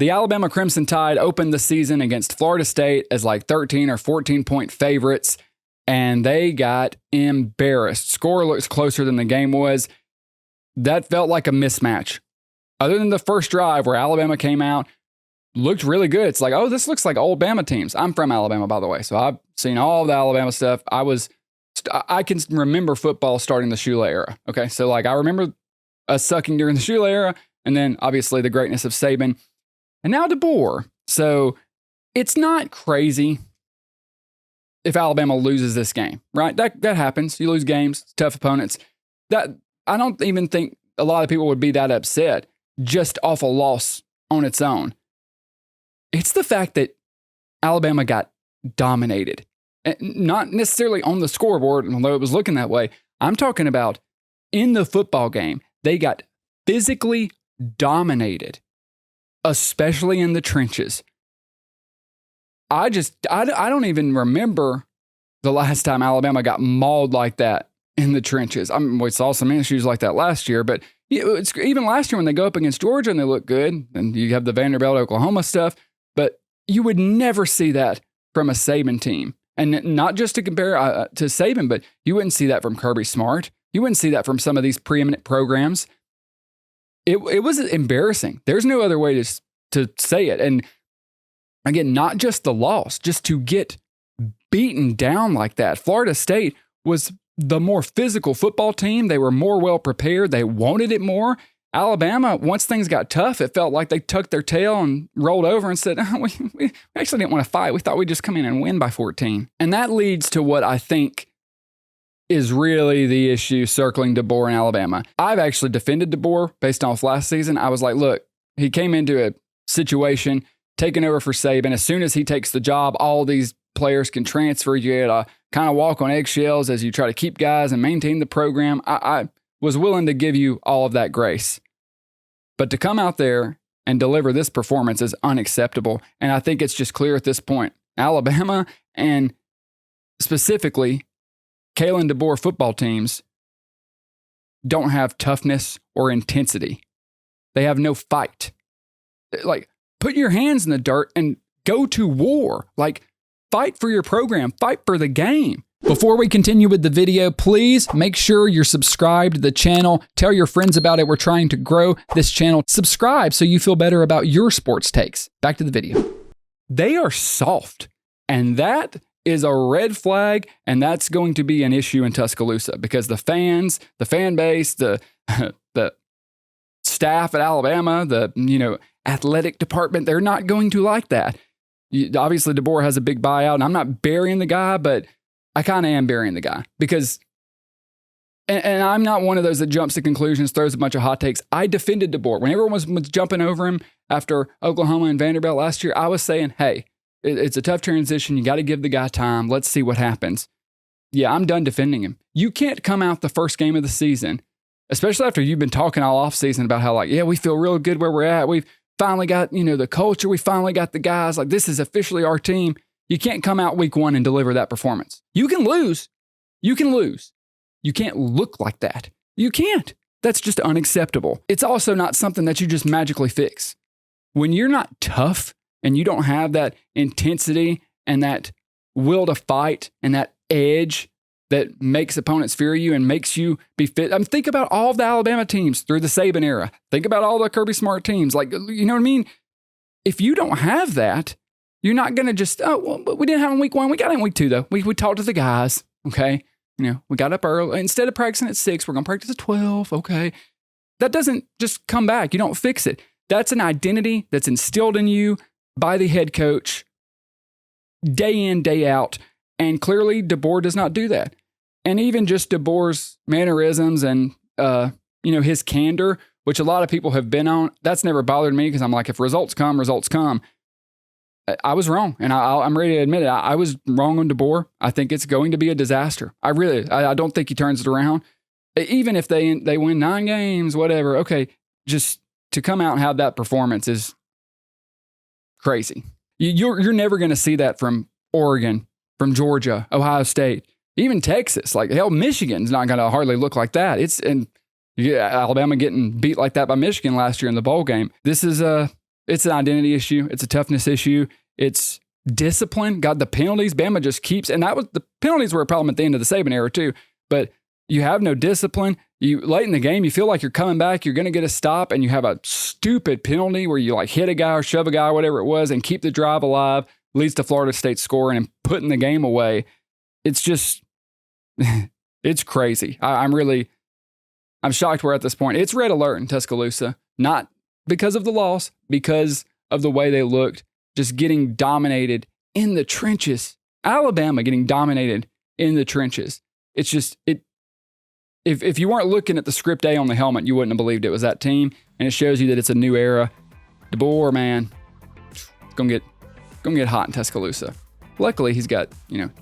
The Alabama Crimson Tide opened the season against Florida State as like 13 or 14-point favorites, and they got embarrassed. Score looks closer than the game was. That felt like a mismatch. Other than the first drive where Alabama came out, looked really good. It's like, oh, this looks like old Bama teams. I'm from Alabama, by the way, so I've seen all the Alabama stuff. I can remember football starting the Shula era. Okay, so like I remember us sucking during the Shula era, and then obviously the greatness of Saban. And now DeBoer. So it's not crazy if Alabama loses this game, right? That happens. You lose games, tough opponents. That I don't even think a lot of people would be that upset just off a loss on its own. It's the fact that Alabama got dominated. Not necessarily on the scoreboard, although it was looking that way. I'm talking about in the football game. They got physically dominated, especially in the trenches. I don't even remember the last time Alabama got mauled like that in the trenches. We saw some issues like that last year, but it's even last year when they go up against Georgia and they look good, and you have the Vanderbilt, Oklahoma stuff, but you would never see that from a Saban team. And not just to compare to Saban, but you wouldn't see that from Kirby Smart. You wouldn't see that from some of these preeminent programs. It was embarrassing. There's no other way to say it. And again, not just the loss, just to get beaten down like that. Florida State was the more physical football team. They were more well prepared. They wanted it more. Alabama, once things got tough, it felt like they tucked their tail and rolled over and said, oh, we actually didn't want to fight. We thought we'd just come in and win by 14. And that leads to what I think is really the issue circling DeBoer in Alabama. I've actually defended DeBoer based off last season. I was like, look, he came into a situation, taking over for Saban. As soon as he takes the job, all these players can transfer. You got to kind of walk on eggshells as you try to keep guys and maintain the program. I was willing to give you all of that grace. But to come out there and deliver this performance is unacceptable. And I think it's just clear at this point, Alabama and specifically Kalen DeBoer football teams don't have toughness or intensity. They have no fight. Like, put your hands in the dirt and go to war. Like, fight for your program, fight for the game. Before we continue with the video, please make sure you're subscribed to the channel. Tell your friends about it. We're trying to grow this channel. Subscribe so you feel better about your sports takes. Back to the video. They are soft, and that is a red flag, and that's going to be an issue in Tuscaloosa because the fans, the fan base, the staff at Alabama, the athletic department, they're not going to like that. Obviously, DeBoer has a big buyout, and I'm not burying the guy, but I kind of am burying the guy because, and I'm not one of those that jumps to conclusions, throws a bunch of hot takes. I defended DeBoer. When everyone was jumping over him after Oklahoma and Vanderbilt last year, I was saying, hey, it's a tough transition. You got to give the guy time. Let's see what happens. Yeah, I'm done defending him. You can't come out the first game of the season, especially after you've been talking all offseason about how we feel real good where we're at. We've finally got, the culture. We finally got the guys. Like, this is officially our team. You can't come out week one and deliver that performance. You can lose. You can lose. You can't look like that. You can't. That's just unacceptable. It's also not something that you just magically fix. When you're not tough and you don't have that intensity and that will to fight and that edge that makes opponents fear you and makes you be fit. Think about all of the Alabama teams through the Saban era. Think about all the Kirby Smart teams. Like, you know what I mean? If you don't have that, you're not going to just, we didn't have in week one. We got it in week two, though. We talked to the guys, okay? We got up early. Instead of practicing at 6, we're going to practice at 12, okay? That doesn't just come back. You don't fix it. That's an identity that's instilled in you by the head coach day in, day out. And clearly, DeBoer does not do that. And even just DeBoer's mannerisms and, his candor, which a lot of people have been on, that's never bothered me because I'm like, if results come, results come. I was wrong, and I'm ready to admit it. I was wrong on DeBoer. I think it's going to be a disaster. I don't think he turns it around. Even if they win 9 games, whatever, okay, just to come out and have that performance is crazy. You're never going to see that from Oregon, from Georgia, Ohio State, even Texas. Like, hell, Michigan's not going to hardly look like that. Alabama getting beat like that by Michigan last year in the bowl game. This is It's an identity issue. It's a toughness issue. It's discipline. God, the penalties, Bama just keeps, and the penalties were a problem at the end of the Saban era too, but you have no discipline. You late in the game, you feel like you're coming back, you're going to get a stop, and you have a stupid penalty where you like hit a guy or shove a guy or whatever it was and keep the drive alive, leads to Florida State scoring and putting the game away. It's just, it's crazy. I'm shocked we're at this point. It's red alert in Tuscaloosa, not because of the loss, because of the way they looked, just getting dominated in the trenches. Alabama getting dominated in the trenches. It's just, if you weren't looking at the script A on the helmet, you wouldn't have believed it was that team. And it shows you that it's a new era. DeBoer, man, it's gonna get hot in Tuscaloosa. Luckily, he's got,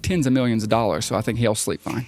tens of millions of dollars, so I think he'll sleep fine.